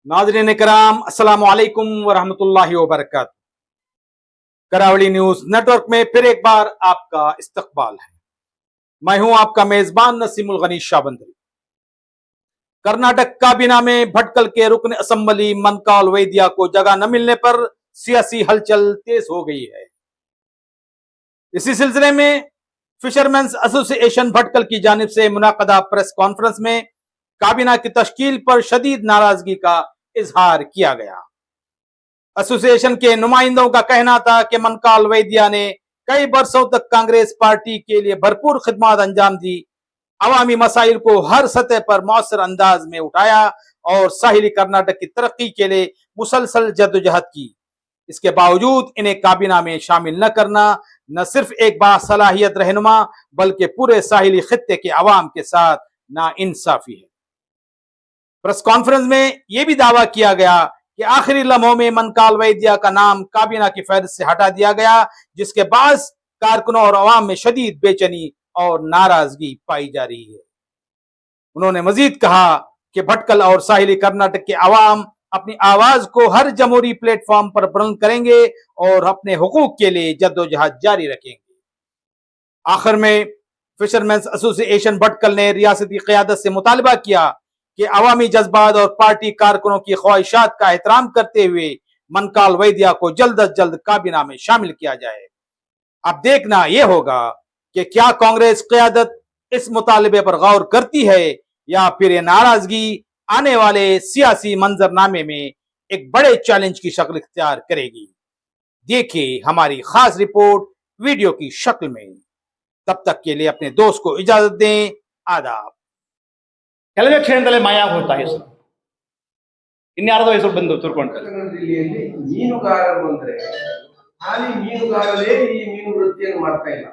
नाज़रीन कराम अस्सलामु अलैकुम वरहमतुल्लाहि वबरकातुहू। करावली न्यूज नेटवर्क में फिर एक बार आपका इस्तकबाल है। मैं हूं आपका मेजबान नसीमुल गनी शाबंदरी। कर्नाटक काबीना में भटकल के रुकन असम्बली मनकाल वैद्या को जगह न मिलने पर सियासी हलचल तेज हो गई है। इसी सिलसिले में फिशरमैन्स एसोसिएशन भटकल की जानिब से मुनाकदा प्रेस कॉन्फ्रेंस में काबीना की तश्कील पर शदीद नाराजगी का इजहार किया गया। एसोसिएशन के नुमाइंदों का कहना था कि मनकाल वैद्या ने कई बरसों तक कांग्रेस पार्टी के लिए भरपूर खिदमत अंजाम दी, अवामी मसाइल को हर सतह पर मौसर अंदाज में उठाया और साहिली कर्नाटक की तरक्की के लिए मुसलसल जद्दोजहद की। इसके बावजूद इन्हें काबीना में शामिल न करना न सिर्फ एक बासलाहियत रहनुमा बल्कि पूरे साहिली खित्ते के अवाम के साथ नाइंसाफी है। प्रेस कॉन्फ्रेंस में यह भी दावा किया गया कि आखिरी लम्हों में मनकाल वैद्या का नाम काबीना की फहरिस्त से हटा दिया गया, जिसके बाद कारकुनों और अवाम में शदीद बेचैनी और नाराजगी पाई जा रही है। उन्होंने मजीद कहा कि भटकल और साहिली कर्नाटक के अवाम अपनी आवाज को हर जमहूरी प्लेटफॉर्म पर बुलंद करेंगे और अपने हुकूक के लिए जद्दोजहद जारी रखेंगे। आखिर में फिशरमैन्स एसोसिएशन भटकल ने रियासती क़यादत से मुतालबा किया कि अवामी जज्बात और पार्टी कारकुनों की ख्वाहिशात का एहतराम करते हुए मनकाल वैद्या को जल्द अज जल्द काबीना में शामिल किया जाए। अब देखना यह होगा कि क्या कांग्रेस क़यादत इस मुतालबे पर गौर करती है या फिर यह नाराजगी आने वाले सियासी मंजरनामे में एक बड़े चैलेंज की शक्ल इख्तियार करेगी। देखिए हमारी खास रिपोर्ट वीडियो की शक्ल में। तब तक के लिए अपने दोस्त को इजाजत दें। आदाब। ಕೆಲವೇ ಕ್ಷಣದಲ್ಲೇ ಮಾಯ ಹೋಗ್ತಾ ಹೆಸರು ಇನ್ಯಾರ್ದೋ ಹೆಸರು ಬಂದು ತುರ್ಕೊಂಡು ಜಿಲ್ಲೆಯಲ್ಲಿ ಮೀನುಗಾರರು ಅಂದ್ರೆ ಖಾಲಿ ಮೀನುಗಾರರೇ ಈ ಮೀನು ವೃತ್ತಿಯನ್ನು ಮಾಡ್ತಾ ಇಲ್ಲ.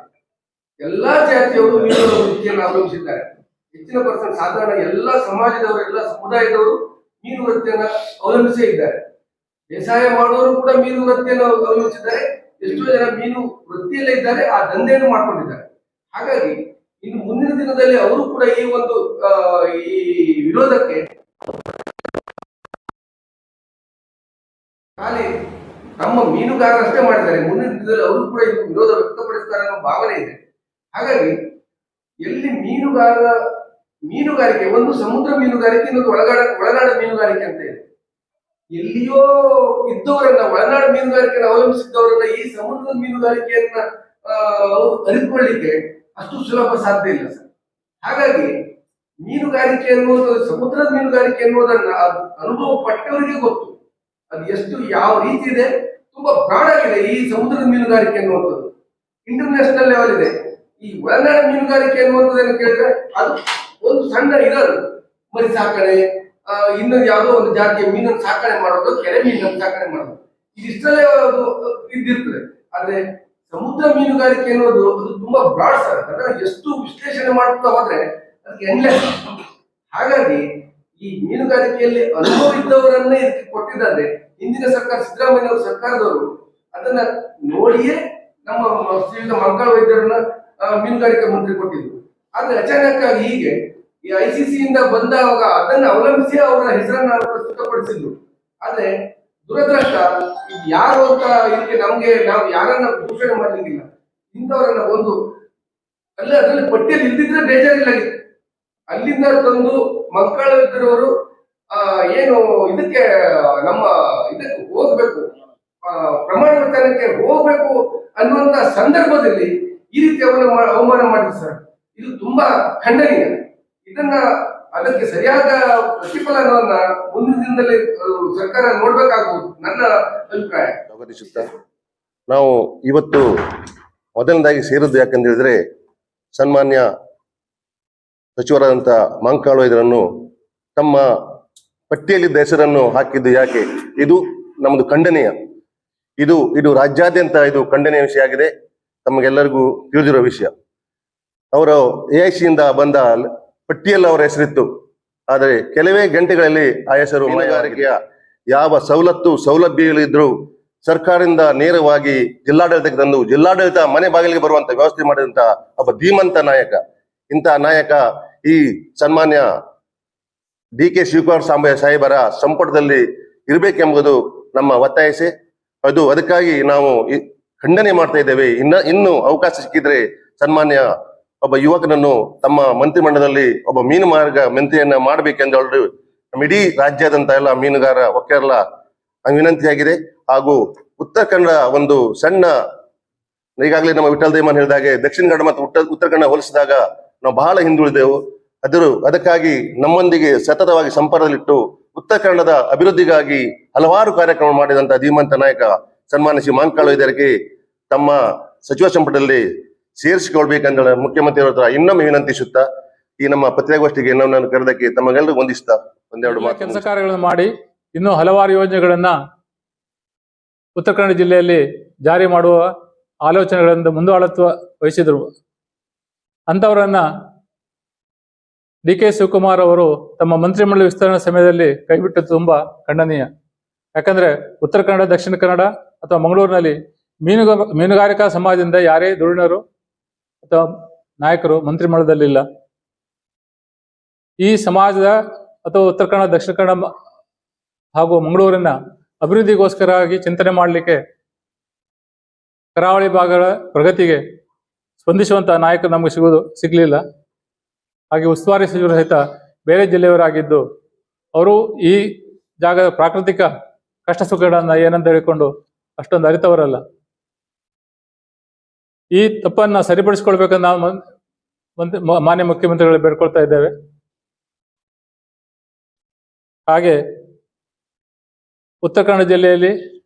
ಎಲ್ಲಾ ಜಾತಿಯವರು ಮೀನು ವೃತ್ತಿಯನ್ನು ಅವಲಂಬಿಸಿದ್ದಾರೆ. ಹೆಚ್ಚಿನ ಪರ್ಸೆಂಟ್ ಸಾಧಾರಣ ಎಲ್ಲಾ ಸಮಾಜದವರು ಎಲ್ಲ ಸಮುದಾಯದವರು ಮೀನು ವೃತ್ತಿಯನ್ನ ಅವಲಂಬಿಸೇ ಇದ್ದಾರೆ. ಬೇಸಾಯ ಮಾಡುವವರು ಕೂಡ ಮೀನು ವೃತ್ತಿಯನ್ನು ಅವಲಂಬಿಸಿದ್ದಾರೆ. ಎಷ್ಟೋ ಜನ ಮೀನು ವೃತ್ತಿಯಲ್ಲೇ ಇದ್ದಾರೆ, ಆ ದಂಧೆಯನ್ನು ಮಾಡ್ಕೊಂಡಿದ್ದಾರೆ. ಹಾಗಾಗಿ ಇನ್ನು ಮುಂದಿನ ದಿನದಲ್ಲಿ ಅವರು ಕೂಡ ಈ ಒಂದು ಈ ವಿರೋಧಕ್ಕೆ ಖಾಲಿ ನಮ್ಮ ಮೀನುಗಾರರಷ್ಟೇ ಮಾಡಿದ್ದಾರೆ, ಮುಂದಿನ ದಿನದಲ್ಲಿ ಅವರು ಕೂಡ ಇದು ವಿರೋಧ ವ್ಯಕ್ತಪಡಿಸ್ತಾರೆ ಅನ್ನೋ ಭಾವನೆ ಇದೆ. ಹಾಗಾಗಿ ಎಲ್ಲಿ ಮೀನುಗಾರಿಕೆ ಒಂದು ಸಮುದ್ರ ಮೀನುಗಾರಿಕೆ, ಇನ್ನೊಂದು ಒಳನಾಡ ಮೀನುಗಾರಿಕೆ ಅಂತ ಇದೆ. ಎಲ್ಲಿಯೋ ಇದ್ದವರನ್ನ ಒಳನಾಡ ಮೀನುಗಾರಿಕೆಯನ್ನು ಅವಲಂಬಿಸಿದ್ದವರನ್ನ ಈ ಸಮುದ್ರದ ಮೀನುಗಾರಿಕೆಯನ್ನ ಅರಿತುಕೊಳ್ಳಿಕ್ಕೆ ಅಷ್ಟು ಸುಲಭ ಸಾಧ್ಯ ಇಲ್ಲ ಸರ್. ಹಾಗಾಗಿ ಮೀನುಗಾರಿಕೆ ಎನ್ನುವುದು, ಸಮುದ್ರದ ಮೀನುಗಾರಿಕೆ ಎನ್ನುವುದನ್ನ ಅನುಭವ ಪಟ್ಟವರಿಗೆ ಗೊತ್ತು ಅದು ಎಷ್ಟು ಯಾವ ರೀತಿ ಇದೆ. ತುಂಬಾ ಬ್ರಾಡ್ ಆಗಿದೆ ಈ ಸಮುದ್ರದ ಮೀನುಗಾರಿಕೆ ಎನ್ನುವಂಥದ್ದು, ಇಂಟರ್ನ್ಯಾಷನಲ್ ಲೆವೆಲ್ ಇದೆ. ಈ ಒಳನಾಡ ಮೀನುಗಾರಿಕೆ ಎನ್ನುವಂಥದ್ದನ್ನು ಕೇಳಿದ್ರೆ ಅದು ಒಂದು ಸಣ್ಣ ಇರೋದು ಮರಿ ಸಾಕಣೆ, ಇನ್ನೊಂದು ಯಾವುದೋ ಒಂದು ಜಾತಿಯ ಮೀನನ್ನು ಸಾಕಣೆ ಮಾಡೋದು, ಕೆರೆ ಮೀನನ್ನು ಸಾಕಣೆ ಮಾಡೋದು, ಇದಿಷ್ಟಲ್ಲೇ ಅದು ಇದ್ದಿರ್ತದೆ. ಆದ್ರೆ ಸಮುದ್ರ ಮೀನುಗಾರಿಕೆ ಅನ್ನೋದು ಅದು ತುಂಬಾ ಬ್ರಾಡ್ ಸರ್. ಅದನ್ನ ಎಷ್ಟು ವಿಶ್ಲೇಷಣೆ ಮಾಡ್ತಾ ಹೋದ್ರೆ ಅದಕ್ಕೆ ಎಂಡ್ಲೆಸ್. ಹಾಗಾಗಿ ಈ ಮೀನುಗಾರಿಕೆಯಲ್ಲಿ ಅನುಭವ ಇದ್ದವರನ್ನ ಇದಕ್ಕೆ ಕೊಟ್ಟಿದ್ದಾರೆ ಹಿಂದಿನ ಸರ್ಕಾರ, ಸಿದ್ದರಾಮಯ್ಯ ಅವರ ಸರ್ಕಾರದವರು ಅದನ್ನ ನೋಡಿಯೇ ನಮ್ಮ ಶ್ರೀಯುತ ಮಂಕಾಳ ವೈದ್ಯರನ್ನ ಮೀನುಗಾರಿಕೆ ಮಂತ್ರಿ ಕೊಟ್ಟಿದ್ರು. ಆದ್ರೆ ಅಚಾನಕ್ ಆಗಿ ಹೀಗೆ ಈ ICC ಇಂದ ಬಂದಾಗ ಅದನ್ನ ಅವಲಂಬಿಸಿ ಅವರ ಹೆಸರನ್ನ ಪ್ರಸ್ತುತಪಡಿಸಿದ್ರು. ಆದ್ರೆ ದುರದೃಷ್ಟ ಯಾರು ಅಂತ ಇದಕ್ಕೆ ನಮ್ಗೆ ನಾವು ಯಾರನ್ನ ದೂಷಣೆ ಮಾಡ್ಲಿಕ್ಕಿಲ್ಲ. ಇಂಥವರನ್ನ ಒಂದು ಅದರಲ್ಲಿ ಪಟ್ಟಿಯಲ್ಲಿ ಇಲ್ದಿದ್ರೆ ಬೇಜಾರಿಲ್ಲ. ಅಲ್ಲಿಂದ ತಂದು ಮಂಕಾಳ ವೈದ್ಯರವರು ಏನು ಇದಕ್ಕೆ ನಮ್ಮ ಇದಕ್ಕೆ ಹೋಗ್ಬೇಕು, ಪ್ರಮಾಣ ವಚನಕ್ಕೆ ಹೋಗ್ಬೇಕು ಅನ್ನುವಂತ ಸಂದರ್ಭದಲ್ಲಿ ಈ ರೀತಿ ಅವಮಾನ ಮಾಡಿದ್ರು ಸರ್. ಇದು ತುಂಬಾ ಖಂಡನೀಯ. ಇದನ್ನ ಅದಕ್ಕೆ ಸರಿಯಾದ ಪ್ರತಿಫಲನವನ್ನ ಮುಂದಿನ ದಿನದಲ್ಲಿ ಸರ್ಕಾರ ನೋಡ್ಬೇಕಾಗುವುದು ನನ್ನ ಅಭಿಪ್ರಾಯ. ನಾವು ಇವತ್ತು ಮೊದಲನೇದಾಗಿ ಸೇರಿದ್ದು ಯಾಕಂತ ಹೇಳಿದ್ರೆ, ಸನ್ಮಾನ್ಯ ಸಚಿವರಾದಂಥ ಮಂಕಾಳ ವೈದ್ಯರನ್ನು ತಮ್ಮ ಪಟ್ಟಿಯಲ್ಲಿದ್ದ ಹೆಸರನ್ನು ಹಾಕಿದ್ದು ಯಾಕೆ? ಇದು ನಮ್ಮದು ಖಂಡನೀಯ. ಇದು ರಾಜ್ಯಾದ್ಯಂತ ಇದು ಖಂಡನೀಯ ವಿಷಯ ಆಗಿದೆ, ತಮಗೆಲ್ಲರಿಗೂ ತಿಳಿದಿರೋ ವಿಷಯ. ಅವರು AIC ಇಂದ ಬಂದ ಪಟ್ಟಿಯಲ್ಲಿ ಅವರ ಹೆಸರಿತ್ತು, ಆದರೆ ಕೆಲವೇ ಗಂಟೆಗಳಲ್ಲಿ ಆ ಹೆಸರು ಮೀನುಗಾರಿಕೆಯ ಯಾವ ಸೌಲಭ್ಯಗಳಿದ್ರು ಸರ್ಕಾರದಿಂದ ನೇರವಾಗಿ ಜಿಲ್ಲಾಡಳಿತಕ್ಕೆ ತಂದು ಜಿಲ್ಲಾಡಳಿತ ಮನೆ ಬಾಗಿಲಿಗೆ ಬರುವಂತ ವ್ಯವಸ್ಥೆ ಮಾಡಿದಂತ ಒಬ್ಬ ಧೀಮಂತ ನಾಯಕ. ಇಂತಹ ನಾಯಕ ಈ ಸನ್ಮಾನ್ಯ DK ಶಿವಕುಮಾರ್ ಸಾಹೇಬರ ಸಂಪುಟದಲ್ಲಿ ಇರಬೇಕೆಂಬುದು ನಮ್ಮ ಒತ್ತಾಯಿಸಿ ಅದಕ್ಕಾಗಿ ನಾವು ಖಂಡನೆ ಮಾಡ್ತಾ ಇದ್ದೇವೆ. ಇನ್ನು ಅವಕಾಶ ಸಿಕ್ಕಿದ್ರೆ ಸನ್ಮಾನ್ಯ ಒಬ್ಬ ಯುವಕನನ್ನು ತಮ್ಮ ಮಂತ್ರಿಮಂಡಲದಲ್ಲಿ ಒಬ್ಬ ಮೀನುಗಾರ ಮಂತ್ರಿಯನ್ನ ಮಾಡಬೇಕೆಂದು ಹೇಳಿ ನಮ್ಮ ಇಡೀ ರಾಜ್ಯಾದ್ಯಂತ ಎಲ್ಲ ಮೀನುಗಾರ ಒಕ್ಕರೆಲ್ಲ ವಿನಂತಿಯಾಗಿದೆ. ಹಾಗೂ ಉತ್ತರ ಕನ್ನಡ ಒಂದು ಸಣ್ಣ, ಈಗಾಗಲೇ ನಮ್ಮ ವಿಠಲ್ ದೇಮನ್ ಹೇಳಿದಾಗೆ ದಕ್ಷಿಣ ಕನ್ನಡ ಮತ್ತು ಉತ್ತರ ಕನ್ನಡ ಹೋಲಿಸಿದಾಗ ನಾವು ಬಹಳ ಹಿಂದುಳಿದೆವು. ಅದಕ್ಕಾಗಿ ನಮ್ಮೊಂದಿಗೆ ಸತತವಾಗಿ ಸಂಪರ್ಕದಲ್ಲಿಟ್ಟು ಉತ್ತರ ಕನ್ನಡದ ಅಭಿವೃದ್ಧಿಗಾಗಿ ಹಲವಾರು ಕಾರ್ಯಕ್ರಮ ಮಾಡಿದಂತ ಧೀಮಂತ ನಾಯಕ ಸನ್ಮಾನ್ಯ ಶ್ರೀ ಮಾಂಕಾಳು ಇದರಿಗೆ ತಮ್ಮ ಸಚಿವ ಸಂಪುಟದಲ್ಲಿ ಸೇರಿಸಿಕೊಳ್ಬೇಕಂತ ಮುಖ್ಯಮಂತ್ರಿಯವರ ಹತ್ರ ಇನ್ನೊಮ್ಮೆ ವಿನಂತಿಸುತ್ತಾ ಈ ನಮ್ಮ ಪತ್ರಿಕಾಗೋಷ್ಠಿಗೆ ನಾನು ಕರೆದಕ್ಕೆ ತಮಗೆಲ್ಲರಿಗೂ ವಂದಿಸ್ತಾ ಒಂದೆರಡು ಮಾತು ಕೆಲಸ ಕಾರ್ಯಗಳನ್ನು ಮಾಡಿ ಇನ್ನೂ ಹಲವಾರು ಯೋಜನೆಗಳನ್ನ ಉತ್ತರ ಕನ್ನಡ ಜಿಲ್ಲೆಯಲ್ಲಿ ಜಾರಿ ಮಾಡುವ ಆಲೋಚನೆಗಳಿಂದ ಮುಂದಾಳತ್ವ ವಹಿಸಿದರು. ಅಂಥವರನ್ನ DK ಶಿವಕುಮಾರ್ ಅವರು ತಮ್ಮ ಮಂತ್ರಿಮಂಡಲ ವಿಸ್ತರಣೆ ಸಮಯದಲ್ಲಿ ಕೈಬಿಟ್ಟದ್ದು ತುಂಬಾ ಖಂಡನೀಯ. ಯಾಕಂದ್ರೆ ಉತ್ತರ ಕನ್ನಡ, ದಕ್ಷಿಣ ಕನ್ನಡ ಅಥವಾ ಮಂಗಳೂರಿನಲ್ಲಿ ಮೀನುಗಾರಿಕಾ ಸಮಾಜದಿಂದ ಯಾರೇ ಧುರೀಣರು ಅಥವಾ ನಾಯಕರು ಮಂತ್ರಿಮಂಡಲದಲ್ಲಿಲ್ಲ. ಈ ಸಮಾಜದ ಅಥವಾ ಉತ್ತರ ಕನ್ನಡ, ದಕ್ಷಿಣ ಕನ್ನಡ ಹಾಗೂ ಮಂಗಳೂರಿನ ಅಭಿವೃದ್ಧಿಗೋಸ್ಕರವಾಗಿ ಚಿಂತನೆ ಮಾಡಲಿಕ್ಕೆ, ಕರಾವಳಿ ಭಾಗಗಳ ಪ್ರಗತಿಗೆ ಸ್ಪಂದಿಸುವಂತಹ ನಾಯಕರು ನಮಗೆ ಸಿಗಲಿಲ್ಲ. ಹಾಗೆ ಉಸ್ತುವಾರಿ ಸಚಿವರು ಸಹಿತ ಬೇರೆ ಜಿಲ್ಲೆಯವರಾಗಿದ್ದು ಅವರು ಈ ಜಾಗದ ಪ್ರಾಕೃತಿಕ ಕಷ್ಟ ಸುಖಗಳನ್ನ ಏನಂತ ಹೇಳಿಕೊಂಡು ಅಷ್ಟೊಂದು ಅರಿತವರಲ್ಲ. ಈ ತಪ್ಪನ್ನ ಸರಿಪಡಿಸಿಕೊಳ್ಬೇಕಂತ ನಾವು ಮಾನ್ಯ ಮುಖ್ಯಮಂತ್ರಿಗಳು ಬೇಡ್ಕೊಳ್ತಾ ಇದ್ದೇವೆ. ಹಾಗೆ ಉತ್ತರ ಕನ್ನಡ ಜಿಲ್ಲೆಯಲ್ಲಿ,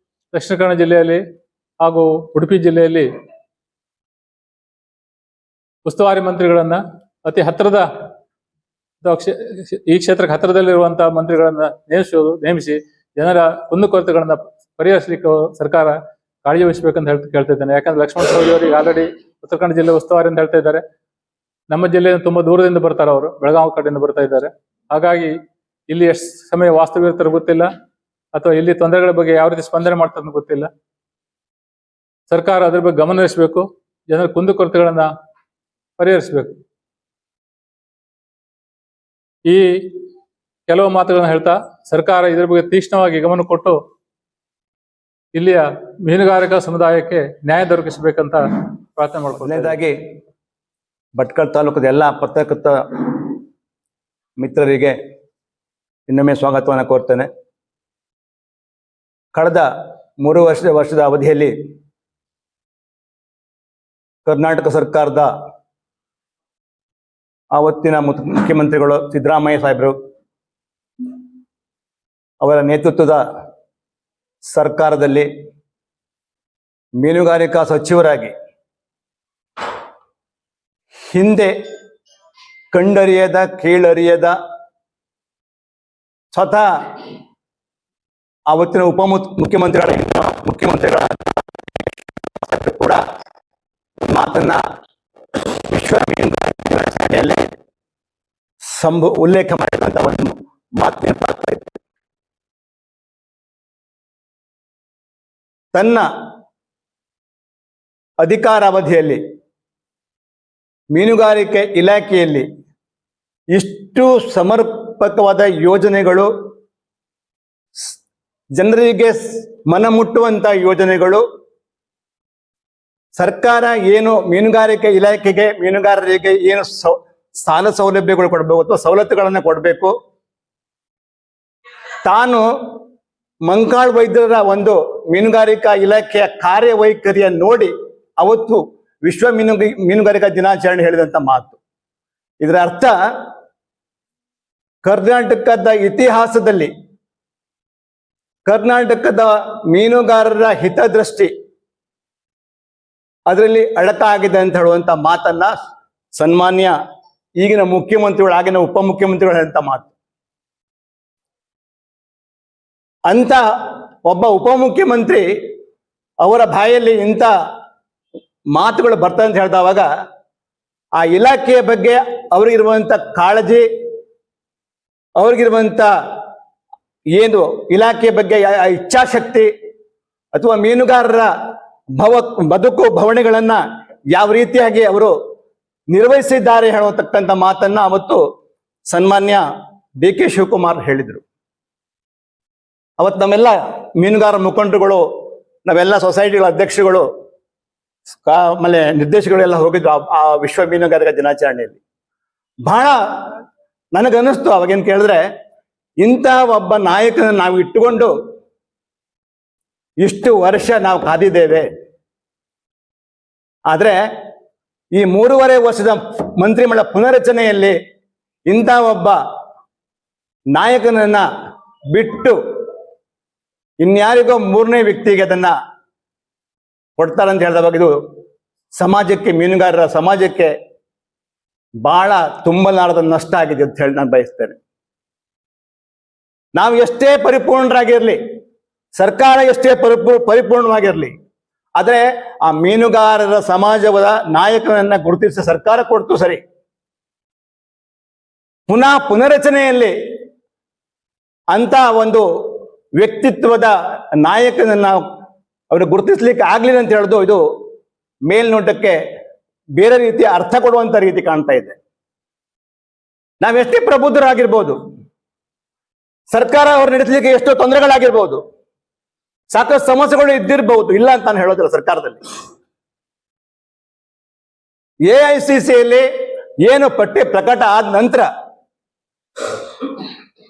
ದಕ್ಷಿಣ ಕನ್ನಡ ಜಿಲ್ಲೆಯಲ್ಲಿ ಹಾಗೂ ಉಡುಪಿ ಜಿಲ್ಲೆಯಲ್ಲಿ ಉಸ್ತುವಾರಿ ಮಂತ್ರಿಗಳನ್ನ ಅತಿ ಹತ್ತಿರದ ಈ ಕ್ಷೇತ್ರಕ್ಕೆ ಹತ್ತಿರದಲ್ಲಿರುವಂತಹ ಮಂತ್ರಿಗಳನ್ನ ನೇಮಿಸಿ ಜನರ ಕುಂದುಕೊರತೆಗಳನ್ನ ಪರಿಹರಿಸಲಿಕ್ಕೆ ಸರ್ಕಾರ ಕಾಳಜಿ ವಹಿಸಬೇಕಂತ ಕೇಳ್ತಾ ಇದ್ದೇನೆ. ಯಾಕಂದ್ರೆ ಲಕ್ಷ್ಮಣ ಸವದಿ ಅವರಿಗೆ ಆಲ್ರೆಡಿ ಉತ್ತರ ಕನ್ನಡ ಜಿಲ್ಲೆ ಉಸ್ತುವಾರಿ ಅಂತ ಹೇಳ್ತಾ ಇದ್ದಾರೆ. ನಮ್ಮ ಜಿಲ್ಲೆಯಿಂದ ತುಂಬಾ ದೂರದಿಂದ ಬರ್ತಾರೆ, ಅವರು ಬೆಳಗಾವಿ ಕಡೆಯಿಂದ ಬರ್ತಾ ಇದ್ದಾರೆ. ಹಾಗಾಗಿ ಇಲ್ಲಿ ಎಷ್ಟು ಸಮಯ ವಾಸ್ತವ್ಯರ್ತಾರೆ ಗೊತ್ತಿಲ್ಲ, ಅಥವಾ ಇಲ್ಲಿ ತೊಂದರೆಗಳ ಬಗ್ಗೆ ಯಾವ ರೀತಿ ಸ್ಪಂದನೆ ಮಾಡ್ತಾರೆ ಗೊತ್ತಿಲ್ಲ. ಸರ್ಕಾರ ಅದ್ರ ಬಗ್ಗೆ ಗಮನ ಹರಿಸಬೇಕು, ಜನರ ಕುಂದುಕೊರತೆಗಳನ್ನ ಪರಿಹರಿಸಬೇಕು. ಈ ಕೆಲವು ಮಾತುಗಳನ್ನ ಹೇಳ್ತಾ ಸರ್ಕಾರ ಇದ್ರ ಬಗ್ಗೆ ತೀಕ್ಷ್ಣವಾಗಿ ಗಮನ ಕೊಟ್ಟು ಇಲ್ಲಿಯ ಮೀನುಗಾರಿಕಾ ಸಮುದಾಯಕ್ಕೆ ನ್ಯಾಯ ದೊರಕಿಸಬೇಕಂತ ಪ್ರಾರ್ಥನೆ ಮಾಡ್ಕೊಂಡು, ಮೊದಲನೇದಾಗಿ ಭಟ್ಕಳ ತಾಲೂಕದ ಎಲ್ಲ ಪತ್ರಕರ್ತ ಮಿತ್ರರಿಗೆ ಇನ್ನೊಮ್ಮೆ ಸ್ವಾಗತವನ್ನು ಕೋರ್ತೇನೆ. ಕಳೆದ 3 ವರ್ಷದ ಅವಧಿಯಲ್ಲಿ ಕರ್ನಾಟಕ ಸರ್ಕಾರದ ಆವತ್ತಿನ ಮುಖ್ಯಮಂತ್ರಿಗಳು ಸಿದ್ದರಾಮಯ್ಯ ಸಾಹೇಬರು ಅವರ ನೇತೃತ್ವದ ಸರ್ಕಾರದಲ್ಲಿ ಮೀನುಗಾರಿಕಾ ಸಚಿವರಾಗಿ ಹಿಂದೆ ಕಂಡರಿಯದ ಕೀಳರಿಯದ ಸ್ವತಃ ಆವತ್ತಿನ ಮುಖ್ಯಮಂತ್ರಿಗಳ ಕೂಡ ಮಾತನ್ನ ವಿಶ್ವ ಮೀನುಗಾರಿಕೆ ದಿನಾಚರಣೆಯಲ್ಲಿ ಉಲ್ಲೇಖ ಮಾಡಿದಂತ ಒಂದು ಮಾತು ನೆನಪಾಗ್ತಾ ಇದೆ. ತನ್ನ ಅಧಿಕಾರಾವಧಿಯಲ್ಲಿ ಮೀನುಗಾರಿಕೆ ಇಲಾಖೆಯಲ್ಲಿ ಇಷ್ಟು ಸಮರ್ಪಕವಾದ ಯೋಜನೆಗಳು, ಜನರಿಗೆ ಮನಮುಟ್ಟುವಂತ ಯೋಜನೆಗಳು, ಸರ್ಕಾರ ಏನು ಮೀನುಗಾರಿಕೆ ಇಲಾಖೆಗೆ, ಮೀನುಗಾರರಿಗೆ ಏನು ಸಾಲ ಸೌಲಭ್ಯಗಳು ಕೊಡಬೇಕು ಅಥವಾ ಸವಲತ್ತುಗಳನ್ನು ಕೊಡಬೇಕು, ತಾನು ಮಂಕಾಳ್ ವೈದ್ಯರ ಒಂದು ಮೀನುಗಾರಿಕಾ ಇಲಾಖೆಯ ಕಾರ್ಯವೈಖರಿಯ ನೋಡಿ ಅವತ್ತು ವಿಶ್ವ ಮೀನುಗಾರಿಕಾ ದಿನಾಚರಣೆ ಹೇಳಿದಂತ ಮಾತು. ಇದರ ಅರ್ಥ ಕರ್ನಾಟಕದ ಇತಿಹಾಸದಲ್ಲಿ ಕರ್ನಾಟಕದ ಮೀನುಗಾರರ ಹಿತದೃಷ್ಟಿ ಅದರಲ್ಲಿ ಅಡಕಾಗಿದೆ ಅಂತ ಹೇಳುವಂತ ಮಾತನ್ನ ಸನ್ಮಾನ್ಯ ಈಗಿನ ಮುಖ್ಯಮಂತ್ರಿಗಳು, ಆಗಿನ ಉಪಮುಖ್ಯಮಂತ್ರಿಗಳು ಹೇಳಿದಂತ ಮಾತು. ಅಂತ ಒಬ್ಬ ಉಪಮುಖ್ಯಮಂತ್ರಿ ಅವರ ಬಾಯಲ್ಲಿ ಇಂಥ ಮಾತುಗಳು ಬರ್ತದೆ ಅಂತ ಹೇಳಿದವಾಗ ಆ ಇಲಾಖೆಯ ಬಗ್ಗೆ ಅವ್ರಿಗಿರುವಂತ ಕಾಳಜಿ, ಅವ್ರಿಗಿರುವಂತ ಏನು ಇಲಾಖೆಯ ಬಗ್ಗೆ ಇಚ್ಛಾಶಕ್ತಿ ಅಥವಾ ಮೀನುಗಾರರ ಬದುಕು ಭವಣೆಗಳನ್ನ ಯಾವ ರೀತಿಯಾಗಿ ಅವರು ನಿರ್ವಹಿಸಿದ್ದಾರೆ ಹೇಳತಕ್ಕಂಥ ಮಾತನ್ನ ಅವತ್ತು ಸನ್ಮಾನ್ಯ DK ಶಿವಕುಮಾರ್ ಹೇಳಿದರು. ಅವತ್ತು ನಮ್ಮೆಲ್ಲ ಮೀನುಗಾರ ಮುಖಂಡರುಗಳು, ನಾವೆಲ್ಲ ಸೊಸೈಟಿಗಳ ಅಧ್ಯಕ್ಷಗಳು, ಆಮೇಲೆ ನಿರ್ದೇಶಕಗಳೆಲ್ಲ ಹೋಗಿದ್ರು ಆ ವಿಶ್ವ ಮೀನುಗಾರಿಕಾ ದಿನಾಚರಣೆಯಲ್ಲಿ. ಬಹಳ ನನಗನ್ನಿಸ್ತು ಅವಾಗೇನು ಕೇಳಿದ್ರೆ, ಇಂಥ ಒಬ್ಬ ನಾಯಕನ ನಾವು ಇಟ್ಟುಕೊಂಡು ಇಷ್ಟು ವರ್ಷ ನಾವು ಕಾದಿದ್ದೇವೆ. ಆದರೆ ಈ 3.5 ವರ್ಷದ ಮಂತ್ರಿಮಂಡಲ ಪುನರಚನೆಯಲ್ಲಿ ಇಂಥ ಒಬ್ಬ ನಾಯಕನನ್ನ ಬಿಟ್ಟು ಇನ್ಯಾರಿಗೋ 3ನೇ ವ್ಯಕ್ತಿಗೆ ಅದನ್ನ ಕೊಡ್ತಾರಂತ ಹೇಳಿದಾಗ ಇದು ಸಮಾಜಕ್ಕೆ, ಮೀನುಗಾರರ ಸಮಾಜಕ್ಕೆ ಬಹಳ ತುಂಬಲಾರದ ನಷ್ಟ ಆಗಿದೆ ಅಂತ ಹೇಳಿ ನಾನು ಬಯಸ್ತೇನೆ. ನಾವು ಎಷ್ಟೇ ಪರಿಪೂರ್ಣರಾಗಿರ್ಲಿ, ಸರ್ಕಾರ ಎಷ್ಟೇ ಪರಿಪೂರ್ಣವಾಗಿರ್ಲಿ, ಆದರೆ ಆ ಮೀನುಗಾರರ ಸಮಾಜದ ನಾಯಕನನ್ನ ಗುರುತಿಸಿ ಸರ್ಕಾರ ಕೊಡ್ತು ಸರಿ, ಪುನರಚನೆಯಲ್ಲಿ ಅಂತ ಒಂದು ವ್ಯಕ್ತಿತ್ವದ ನಾಯಕನನ್ನ ಅವರು ಗುರುತಿಸ್ಲಿಕ್ಕೆ ಆಗ್ಲಿಲ್ಲ ಅಂತ ಹೇಳುದು ಇದು ಮೇಲ್ನೋಟಕ್ಕೆ ಬೇರೆ ರೀತಿಯ ಅರ್ಥ ಕೊಡುವಂತ ರೀತಿ ಕಾಣ್ತಾ ಇದೆ. ನಾವೆಷ್ಟೇ ಪ್ರಬುದ್ಧರಾಗಿರ್ಬೋದು, ಸರ್ಕಾರ ಅವ್ರು ನಡೆಸಲಿಕ್ಕೆ ಎಷ್ಟೋ ತೊಂದರೆಗಳಾಗಿರ್ಬೋದು, ಸಾಕಷ್ಟು ಸಮಸ್ಯೆಗಳು ಇದ್ದಿರಬಹುದು, ಇಲ್ಲ ಅಂತ ನಾನು ಹೇಳೋದಿಲ್ಲ. ಸರ್ಕಾರದಲ್ಲಿ AICCಯಲ್ಲಿ ಏನು ಪಠ್ಯ ಪ್ರಕಟ ಆದ ನಂತರ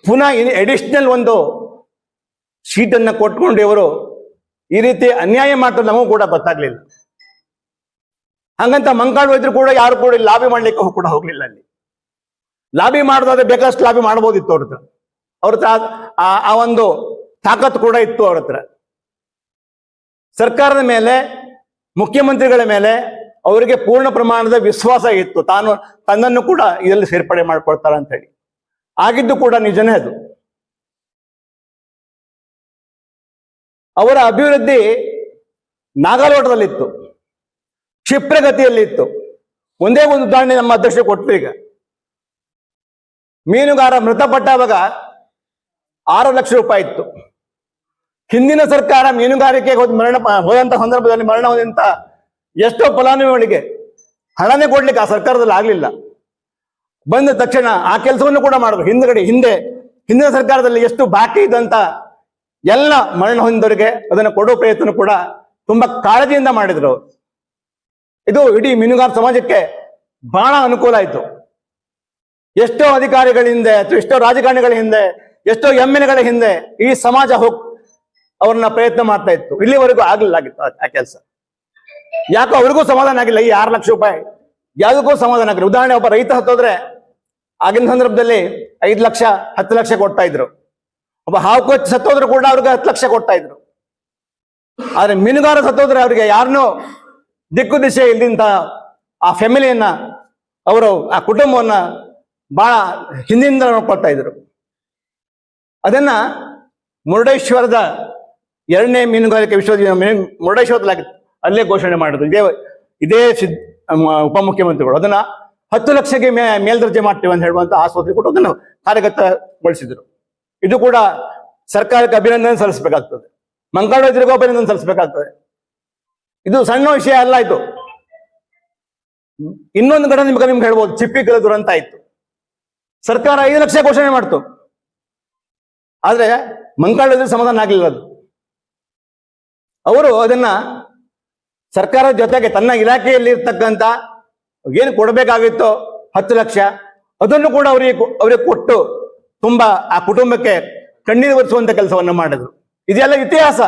ಪುನಃ ಎಡಿಷನಲ್ ಒಂದು ಶೀಟನ್ನು ಕೊಟ್ಕೊಂಡು ಇವರು ಈ ರೀತಿ ಅನ್ಯಾಯ ಮಾಡ್ತಾರೆ ನಮಗೂ ಕೂಡ ಗೊತ್ತಾಗ್ಲಿಲ್ಲ. ಹಂಗಂತ ಮಂಕಾಳು ಇದ್ರು ಕೂಡ ಯಾರು ಕೂಡ ಲಾಬಿ ಮಾಡ್ಲಿಕ್ಕೆ ಕೂಡ ಹೋಗ್ಲಿಲ್ಲ. ಅಲ್ಲಿ ಲಾಬಿ ಮಾಡೋದಾದ್ರೆ ಬೇಕಷ್ಟು ಲಾಬಿ ಮಾಡ್ಬೋದಿತ್ತು ಅವ್ರ ಹತ್ರ. ಅವ್ರ ಹತ್ರ ಆ ಒಂದು ತಾಕತ್ತು ಕೂಡ ಇತ್ತು ಅವ್ರ ಹತ್ರ. ಸರ್ಕಾರದ ಮೇಲೆ, ಮುಖ್ಯಮಂತ್ರಿಗಳ ಮೇಲೆ ಅವರಿಗೆ ಪೂರ್ಣ ಪ್ರಮಾಣದ ವಿಶ್ವಾಸ ಇತ್ತು, ತನ್ನನ್ನು ಕೂಡ ಇದರಲ್ಲಿ ಸೇರ್ಪಡೆ ಮಾಡ್ಕೊಳ್ತಾರ ಅಂತ ಹೇಳಿ. ಆಗಿದ್ದು ಕೂಡ ನಿಜನೇ ಅದು. ಅವರ ಅಭಿವೃದ್ಧಿ ನಾಗಾಲೋಟದಲ್ಲಿತ್ತು, ಕ್ಷಿಪ್ರಗತಿಯಲ್ಲಿತ್ತು. ಒಂದೇ ಒಂದು ಉದಾಹರಣೆ ನಮ್ಮ ಅಧ್ಯಕ್ಷ ಕೊಟ್ಟು, ಈಗ ಮೀನುಗಾರ ಮೃತಪಟ್ಟಾಗ 6 ಲಕ್ಷ ರೂಪಾಯಿ ಇತ್ತು. ಹಿಂದಿನ ಸರ್ಕಾರ ಮೀನುಗಾರಿಕೆಗೆ ಹೋದಂತ ಸಂದರ್ಭದಲ್ಲಿ ಮರಣ ಹೊಂದಂತ ಎಷ್ಟೋ ಫಲಾನುಭವಿಗಳಿಗೆ ಹಣನೇ ಕೊಡ್ಲಿಕ್ಕೆ ಆ ಸರ್ಕಾರದಲ್ಲಿ ಆಗ್ಲಿಲ್ಲ. ಬಂದ ತಕ್ಷಣ ಆ ಕೆಲಸವನ್ನು ಕೂಡ ಮಾಡಿದ್ರು. ಹಿಂದಿನ ಸರ್ಕಾರದಲ್ಲಿ ಎಷ್ಟು ಬಾಕಿ ಇದ್ದಂತ ಎಲ್ಲ ಮರಣ ಹೊಂದವರಿಗೆ ಅದನ್ನು ಕೊಡೋ ಪ್ರಯತ್ನ ಕೂಡ ತುಂಬಾ ಕಾಳಜಿಯಿಂದ ಮಾಡಿದ್ರು. ಇದು ಇಡೀ ಮೀನುಗಾರ ಸಮಾಜಕ್ಕೆ ಬಹಳ ಅನುಕೂಲ ಆಯಿತು. ಎಷ್ಟೋ ಅಧಿಕಾರಿಗಳ ಹಿಂದೆ ಅಥವಾ ಎಷ್ಟೋ ರಾಜಕಾರಣಿಗಳ ಹಿಂದೆ, ಎಷ್ಟೋ MLAಗಳ ಹಿಂದೆ ಈ ಸಮಾಜ ಅವ್ರನ್ನ ಪ್ರಯತ್ನ ಮಾಡ್ತಾ ಇತ್ತು. ಇಲ್ಲಿವರೆಗೂ ಆಗ್ಲಿಲ್ಲ ಆ ಕೆಲಸ. ಯಾಕೋ ಅವ್ರಿಗೂ ಸಮಾಧಾನ ಆಗಿಲ್ಲ. ಈ 6 ಲಕ್ಷ ರೂಪಾಯಿ ಯಾವುದಕ್ಕೂ ಸಮಾಧಾನ ಆಗಿಲ್ಲ. ಉದಾಹರಣೆ, ಒಬ್ಬ ರೈತ ಹತ್ತೋದ್ರೆ ಆಗಿನ ಸಂದರ್ಭದಲ್ಲಿ 5 ಲಕ್ಷ 10 ಲಕ್ಷ ಕೊಡ್ತಾ ಇದ್ರು. ಒಬ್ಬ ಹಾವು ಕೊಚ್ಚಿ ಸತ್ತೋದ್ರು ಕೂಡ ಅವ್ರಿಗೆ 10 ಲಕ್ಷ ಕೊಡ್ತಾ ಇದ್ರು. ಆದ್ರೆ ಮೀನುಗಾರ ಸತ್ತೋದ್ರೆ ಅವ್ರಿಗೆ ಯಾರನ್ನೂ ದಿಕ್ಕು ದಿಶೆ ಇಲ್ಲಿಂದ ಆ ಫ್ಯಾಮಿಲಿಯನ್ನ, ಅವರು ಆ ಕುಟುಂಬವನ್ನ ಬಹಳ ಹಿಂದಿಂದ ನೋಡ್ಕೊಳ್ತಾ ಇದ್ರು. ಅದನ್ನ ಮುರುಡೇಶ್ವರದ 2ನೇ ಮೀನುಗಾರಿಕೆ ವಿಶ್ವವಿದ್ಯಾಲಯ ಮುರುಡೇಶ್ವರದಲ್ಲಿ ಅಲ್ಲೇ ಘೋಷಣೆ ಮಾಡಿದ್ರು ಇದೇ ಉಪಮುಖ್ಯಮಂತ್ರಿಗಳು. ಅದನ್ನ 10 ಲಕ್ಷಕ್ಕೆ ಮೇಲ್ದರ್ಜೆ ಮಾಡ್ತೇವೆ ಅಂತ ಹೇಳುವಂತ ಆಸ್ಪತ್ರೆ ಕೊಟ್ಟು ಅದನ್ನು ಕಾರ್ಯಗತಗೊಳಿಸಿದ್ರು. ಇದು ಕೂಡ ಸರ್ಕಾರಕ್ಕೆ ಅಭಿನಂದನೆ ಸಲ್ಲಿಸಬೇಕಾಗ್ತದೆ, ಮಂಗಳೂರು ಎದುರಿಗೂ ಅಭಿನಂದನೆ ಸಲ್ಲಿಸಬೇಕಾಗ್ತದೆ. ಇದು ಸಣ್ಣ ವಿಷಯ ಅಲ್ಲ. ಇದು ಇನ್ನೊಂದು ಕಡೆ ನಿಮ್ಗೆ ಹೇಳ್ಬೋದು, ಚಿಪ್ಪಿಕಲ್ ದುರಂತ ಆಯ್ತು. ಸರ್ಕಾರ 5 ಲಕ್ಷ ಘೋಷಣೆ ಮಾಡ್ತು, ಆದ್ರೆ ಮಂಗಳೂರು ಸಮಾಧಾನ ಆಗ್ಲಿಲ್ಲ. ಅದು ಅವರು ಅದನ್ನ ಸರ್ಕಾರದ ಜೊತೆಗೆ ತನ್ನ ಇಲಾಖೆಯಲ್ಲಿ ಇರ್ತಕ್ಕಂಥ ಏನು ಕೊಡಬೇಕಾಗಿತ್ತೋ 10 ಲಕ್ಷ ಅದನ್ನು ಕೂಡ ಅವರಿಗೆ ಕೊಟ್ಟು ತುಂಬಾ ಆ ಕುಟುಂಬಕ್ಕೆ ಕಣ್ಣೀರು ಒರೆಸುವಂತ ಕೆಲಸವನ್ನ ಮಾಡಿದ್ರು. ಇದೆಲ್ಲ ಇತಿಹಾಸ.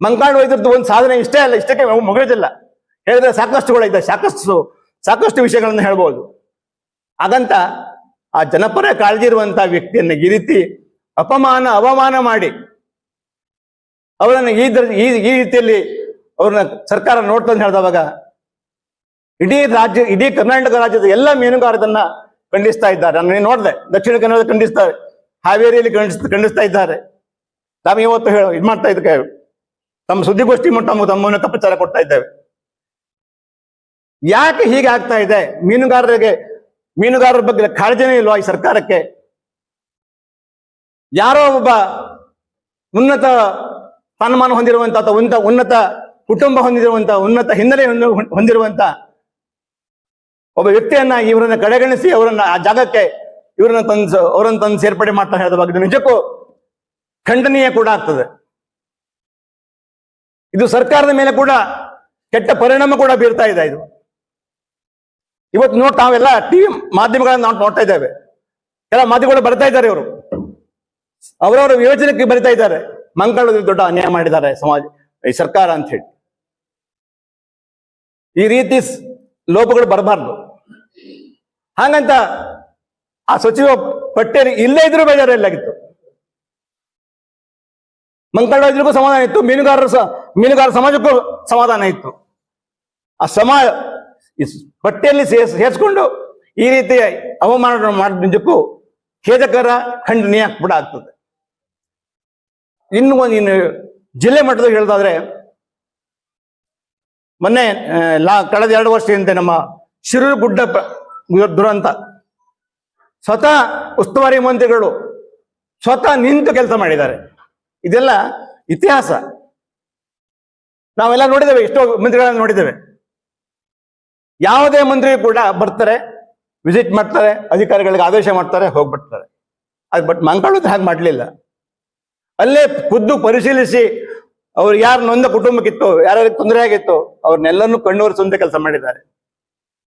ಮಂಕಾಳು ವೈದ್ಯರದ್ದು ಒಂದು ಸಾಧನೆ ಇಷ್ಟೇ ಅಲ್ಲ, ಇಷ್ಟಕ್ಕೆ ಮುಗಿಯೋದಿಲ್ಲ. ಹೇಳಿದ್ರೆ ಸಾಕಷ್ಟುಗಳಿದೆ, ಸಾಕಷ್ಟು ವಿಷಯಗಳನ್ನು ಹೇಳ್ಬೋದು. ಹಾಗಂತ ಆ ಜನಪರ ಕಾಳಜಿ ಇರುವಂತ ವ್ಯಕ್ತಿಯನ್ನ ಈ ರೀತಿ ಅವಮಾನ ಮಾಡಿ ಅವರನ್ನ ಈ ರೀತಿಯಲ್ಲಿ ಅವ್ರನ್ನ ಸರ್ಕಾರ ನೋಡ್ತಾ ಅಂತ ಹೇಳಿದವಾಗ ಇಡೀ ಕರ್ನಾಟಕ ರಾಜ್ಯದ ಎಲ್ಲ ಮೀನುಗಾರರನ್ನ ಖಂಡಿಸ್ತಾ ಇದ್ದಾರೆ. ನಾನು ನೋಡಿದೆ, ದಕ್ಷಿಣ ಕನ್ನಡ ಖಂಡಿಸ್ತಾರೆ, ಹಾವೇರಿಯಲ್ಲಿ ಖಂಡಿಸ್ತಾ ಇದ್ದಾರೆ. ನಾವು ಇವತ್ತು ಇದು ಮಾಡ್ತಾ ಇದ್ದಕ್ಕೆ ತಮ್ಮ ಸುದ್ದಿಗೋಷ್ಠಿ ತಮ್ಮನ್ನು ಪ್ರಚಾರ ಕೊಡ್ತಾ ಇದ್ದೇವೆ. ಯಾಕೆ ಹೀಗೆ ಆಗ್ತಾ ಇದೆ? ಮೀನುಗಾರರ ಬಗ್ಗೆ ಕಾಳಜಿನೇ ಇಲ್ವಾ ಈ ಸರ್ಕಾರಕ್ಕೆ? ಯಾರೋ ಒಬ್ಬ ಉನ್ನತ ಸ್ಥಾನಮಾನ ಹೊಂದಿರುವಂತ ಅಥವಾ ಉನ್ನತ ಕುಟುಂಬ ಹೊಂದಿರುವಂತ, ಉನ್ನತ ಹಿನ್ನೆಲೆ ಹೊಂದಿರುವಂತ ಒಬ್ಬ ವ್ಯಕ್ತಿಯನ್ನ ಇವರನ್ನ ಕಡೆಗಣಿಸಿ ಅವರನ್ನ ಆ ಜಾಗಕ್ಕೆ ಅವರನ್ನು ತಂದು ಸೇರ್ಪಡೆ ಮಾಡ್ತಾ ಹೇಳಿದ ಬಗ್ಗೆ ನಿಜಕ್ಕೂ ಖಂಡನೀಯ ಕೂಡ ಆಗ್ತದೆ. ಇದು ಸರ್ಕಾರದ ಮೇಲೆ ಕೂಡ ಕೆಟ್ಟ ಪರಿಣಾಮ ಕೂಡ ಬೀರ್ತಾ ಇದೆ. ಇದು ಇವತ್ತು ತಾವೆಲ್ಲ ಟಿವಿ ಮಾಧ್ಯಮಗಳನ್ನ ನಾವು ನೋಡ್ತಾ ಇದ್ದೇವೆ. ಕೆಲ ಮಾಧ್ಯಮಗಳು ಬರ್ತಾ ಇದ್ದಾರೆ, ಇವರು ಅವರವರ ವಿವೇಚನೆಗೆ ಬರಿತಾ ಇದ್ದಾರೆ, ಮಂಗಳೂರಲ್ಲಿ ದೊಡ್ಡ ಅನ್ಯಾಯ ಮಾಡಿದ್ದಾರೆ ಸಮಾಜ ಈ ಸರ್ಕಾರ ಅಂತ ಹೇಳಿ. ಈ ರೀತಿ ಲೋಪಗಳು ಬರಬಾರ್ದು. ಹಾಗಂತ ಆ ಸಚಿವ ಪಟ್ಟೇಲ್ ಇಲ್ಲೇ ಇದ್ರೂ ಬೇಜಾರೆಲ್ಲಾಗಿತ್ತು. ಮಂಗಳೂರಿಗೂ ಸಮಾಧಾನ ಇತ್ತು, ಮೀನುಗಾರ ಸಮಾಜಕ್ಕೂ ಸಮಾಧಾನ ಇತ್ತು. ಆ ಸಮಾಜ ಪಟ್ಟಿಯಲ್ಲಿ ಸೇರಿಸ್ಕೊಂಡು ಈ ರೀತಿ ಅವಮಾನ ಮಾಡಿದ ನಿಜಕ್ಕೂ ಖೇದಕರ, ಖಂಡನೀಯ ಕೂಡ ಆಗ್ತದೆ. ಇನ್ನು ಜಿಲ್ಲೆ ಮಟ್ಟದಲ್ಲಿ ಹೇಳೋದಾದ್ರೆ, ಮೊನ್ನೆ ಕಳೆದ 2 ವರ್ಷ ಹಿಂದೆ ನಮ್ಮ ಶಿರೂರು ಗುಡ್ಡ ದುರಂತ, ಸ್ವತಃ ಉಸ್ತುವಾರಿ ಮಂತ್ರಿಗಳು ಸ್ವತಃ ನಿಂತು ಕೆಲಸ ಮಾಡಿದ್ದಾರೆ. ಇದೆಲ್ಲ ಇತಿಹಾಸ. ನಾವೆಲ್ಲ ನೋಡಿದ್ದೇವೆ, ಎಷ್ಟೋ ಮಂತ್ರಿಗಳನ್ನ ನೋಡಿದ್ದೇವೆ. ಯಾವುದೇ ಮಂತ್ರಿ ಕೂಡ ಬರ್ತಾರೆ, ವಿಸಿಟ್ ಮಾಡ್ತಾರೆ, ಅಧಿಕಾರಿಗಳಿಗೆ ಆದೇಶ ಮಾಡ್ತಾರೆ, ಹೋಗ್ಬಿಡ್ತಾರೆ. ಬಟ್ ಮಂಗಳೂರು ಹಾಗೆ ಮಾಡಲಿಲ್ಲ. ಅಲ್ಲೇ ಖುದ್ದು ಪರಿಶೀಲಿಸಿ ಅವ್ರು ಯಾರು ನೊಂದ ಕುಟುಂಬಕ್ಕಿತ್ತು, ಯಾರ್ಯಾರಿಗೆ ತೊಂದರೆ ಆಗಿತ್ತು, ಅವ್ರನ್ನೆಲ್ಲನೂ ಕಣ್ಣೋರಿಸುವಂತೆ ಕೆಲಸ ಮಾಡಿದ್ದಾರೆ.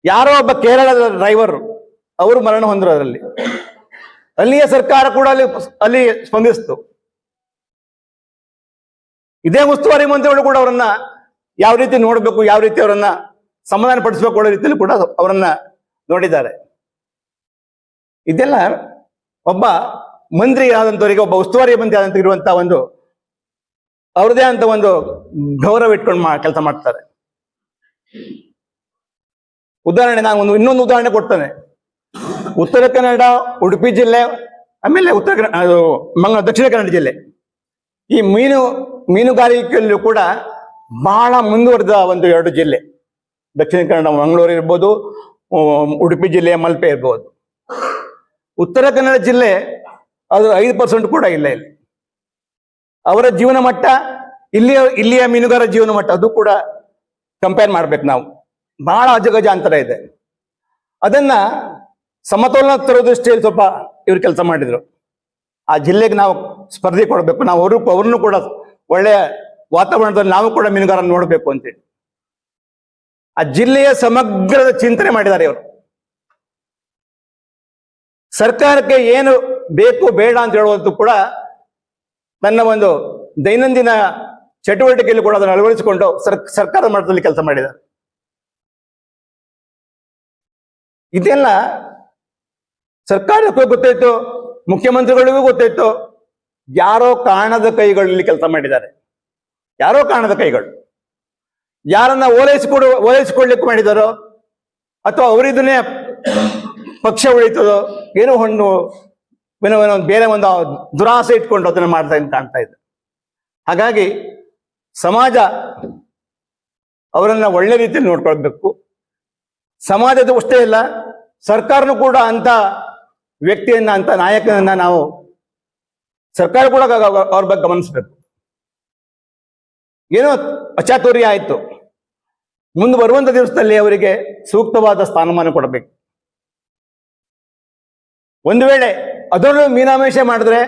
ಯಾರೋ ಒಬ್ಬ ಕೇರಳದ ಡ್ರೈವರ್ ಅವರು ಮರಣ ಹೊಂದರು. ಅದರಲ್ಲಿ ಅಲ್ಲಿಯ ಸರ್ಕಾರ ಕೂಡ ಅಲ್ಲಿ ಸ್ಪಂದಿಸಿತು. ಇದೇ ಉಸ್ತುವಾರಿ ಮಂತ್ರಿಗಳು ಕೂಡ ಅವರನ್ನ ಯಾವ ರೀತಿ ನೋಡಬೇಕು, ಯಾವ ರೀತಿ ಅವರನ್ನ ಸಮಾಧಾನ ಪಡಿಸಬೇಕು ಅನ್ನೋ ರೀತಿಯಲ್ಲಿ ಕೂಡ ಅವರನ್ನ ನೋಡಿದ್ದಾರೆ. ಇದೆಲ್ಲ ಒಬ್ಬ ಮಂತ್ರಿ ಆದಂಥವರಿಗೆ, ಒಬ್ಬ ಉಸ್ತುವಾರಿ ಮಂತ್ರಿ ಆದಂತ ಇರುವಂತಹ ಒಂದು ಅವ್ರದೇ ಅಂತ ಒಂದು ಗೌರವ ಇಟ್ಕೊಂಡು ಕೆಲಸ ಮಾಡ್ತಾರೆ. ಉದಾಹರಣೆ ನಾನು ಇನ್ನೊಂದು ಉದಾಹರಣೆ ಕೊಡ್ತೇನೆ. ಉತ್ತರ ಕನ್ನಡ, ಉಡುಪಿ ಜಿಲ್ಲೆ, ಆಮೇಲೆ ದಕ್ಷಿಣ ಕನ್ನಡ ಜಿಲ್ಲೆ, ಈ ಮೀನುಗಾರಿಕೆಯಲ್ಲೂ ಕೂಡ ಬಹಳ ಮುಂದುವರೆದ ಒಂದು 2 ಜಿಲ್ಲೆ. ದಕ್ಷಿಣ ಕನ್ನಡ ಮಂಗಳೂರು ಇರ್ಬೋದು, ಉಡುಪಿ ಜಿಲ್ಲೆ ಮಲ್ಪೆ ಇರ್ಬೋದು. ಉತ್ತರ ಕನ್ನಡ ಜಿಲ್ಲೆ ಅದು 5% ಕೂಡ ಇಲ್ಲ. ಇಲ್ಲಿ ಅವರ ಜೀವನ ಮಟ್ಟ, ಇಲ್ಲಿಯ ಮೀನುಗಾರ ಜೀವನ ಮಟ್ಟ, ಅದು ಕೂಡ ಕಂಪೇರ್ ಮಾಡ್ಬೇಕು ನಾವು. ಬಹಳ ಅಜಗಜ ಅಂತರ ಇದೆ. ಅದನ್ನ ಸಮತೋಲನ ತರೋ ದೃಷ್ಟಿಯಲ್ಲಿ ಸ್ವಲ್ಪ ಇವ್ರು ಕೆಲಸ ಮಾಡಿದ್ರು. ಆ ಜಿಲ್ಲೆಗೆ ನಾವು ಸ್ಪರ್ಧೆ ಕೊಡಬೇಕು, ನಾವು ಅವ್ರನ್ನು ಕೂಡ ಒಳ್ಳೆಯ ವಾತಾವರಣದಲ್ಲಿ ನಾವು ಕೂಡ ಮೀನುಗಾರ ನೋಡಬೇಕು ಅಂತೇಳಿ ಆ ಜಿಲ್ಲೆಯ ಸಮಗ್ರದ ಚಿಂತನೆ ಮಾಡಿದ್ದಾರೆ ಇವರು. ಸರ್ಕಾರಕ್ಕೆ ಏನು ಬೇಕು ಬೇಡ ಅಂತ ಹೇಳುವಂತೂ ಕೂಡ ತನ್ನ ಒಂದು ದೈನಂದಿನ ಚಟುವಟಿಕೆಯಲ್ಲಿ ಕೂಡ ಅದನ್ನು ಅಳವಡಿಸಿಕೊಂಡು ಸರ್ಕಾರದ ಮಟ್ಟದಲ್ಲಿ ಕೆಲಸ ಮಾಡಿದ್ದಾರೆ. ಇದೆಲ್ಲ ಸರ್ಕಾರಕ್ಕೂ ಗೊತ್ತಾಯ್ತು, ಮುಖ್ಯಮಂತ್ರಿಗಳಿಗೂ ಗೊತ್ತಾಯ್ತು. ಯಾರೋ ಕಾಣದ ಕೈಗಳಲ್ಲಿ ಕೆಲಸ ಮಾಡಿದ್ದಾರೆ. ಯಾರೋ ಕಾಣದ ಕೈಗಳು ಯಾರನ್ನ ಓಲೈಸಿಕೊಳ್ಳಿಕ್ಕೆ ಮಾಡಿದಾರೋ, ಅಥವಾ ಅವರಿದನ್ನೇ ಪಕ್ಷ ಉಳಿತದೋ, ಏನೋ ಒಂದು ಬೇರೆ ಒಂದು ದುರಾಸೆ ಇಟ್ಕೊಂಡು ಅದನ್ನ ಮಾಡ್ತಾ ಕಾಣ್ತಾ ಇದೆ. ಹಾಗಾಗಿ ಸಮಾಜ ಅವರನ್ನ ಒಳ್ಳೆ ರೀತಿಯಲ್ಲಿ ನೋಡ್ಕೊಳ್ಬೇಕು. ಸಮಾಜದ ಅಷ್ಟೇ ಇಲ್ಲ, ಸರ್ಕಾರನೂ ಕೂಡ ಅಂತ ವ್ಯಕ್ತಿಯನ್ನ, ಅಂತ ನಾಯಕನನ್ನ ನಾವು ಸರ್ಕಾರ ಕೂಡ ಅವ್ರ ಬಗ್ಗೆ ಗಮನಿಸ್ಬೇಕು. ಏನೋ ಅಚಾತುರ್ಯ ಆಯ್ತು, ಮುಂದೆ ಬರುವಂತ ದಿವಸದಲ್ಲಿ ಅವರಿಗೆ ಸೂಕ್ತವಾದ ಸ್ಥಾನಮಾನ ಕೊಡಬೇಕು. ಒಂದು ವೇಳೆ ಅದರಲ್ಲೂ ಮೀನಾಮೇಷ ಮಾಡಿದ್ರೆ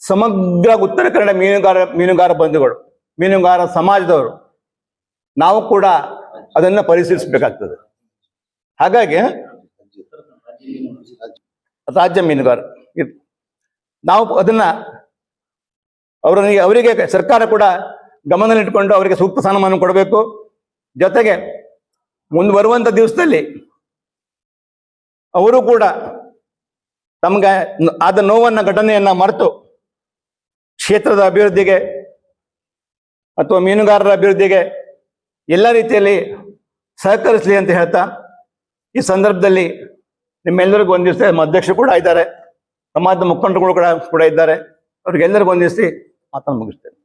ಸಮಗ್ರ ಉತ್ತರ ಕನ್ನಡ ಮೀನುಗಾರ ಬಂಧುಗಳು, ಮೀನುಗಾರ ಸಮಾಜದವರು ನಾವು ಕೂಡ ಅದನ್ನ ಪರಿಶೀಲಿಸಬೇಕಾಗ್ತದೆ. ಹಾಗಾಗಿ ರಾಜ್ಯ ಮೀನುಗಾರ ನಾವು ಅದನ್ನ ಅವರಿಗೆ ಸರ್ಕಾರ ಕೂಡ ಗಮನದಲ್ಲಿಟ್ಕೊಂಡು ಅವರಿಗೆ ಸೂಕ್ತ ಸ್ಥಾನಮಾನ ಕೊಡಬೇಕು. ಜೊತೆಗೆ ಮುಂದೆ ಬರುವಂತ ದಿವಸದಲ್ಲಿ ಅವರು ಕೂಡ ತಮಗೆ ಆದ ನೋವನ್ನ, ಘಟನೆಯನ್ನ ಮರೆತು ಕ್ಷೇತ್ರದ ಅಭಿವೃದ್ಧಿಗೆ ಅಥವಾ ಮೀನುಗಾರರ ಅಭಿವೃದ್ಧಿಗೆ ಎಲ್ಲ ರೀತಿಯಲ್ಲಿ ಸಹಕರಿಸಲಿ ಅಂತ ಹೇಳ್ತಾ, ಈ ಸಂದರ್ಭದಲ್ಲಿ ನಿಮ್ಮೆಲ್ಲರಿಗೂ ಒಂದಿವಸ ನಮ್ಮ ಅಧ್ಯಕ್ಷರು ಕೂಡ ಇದ್ದಾರೆ, ಸಮಾಜದ ಮುಖಂಡರುಗಳು ಕೂಡ ಇದ್ದಾರೆ. ಅವ್ರಿಗೆಲ್ಲರಿಗೂ ಒಂದಿವಸಿ ಮಾತನ್ನು ಮುಗಿಸ್ತೇನೆ.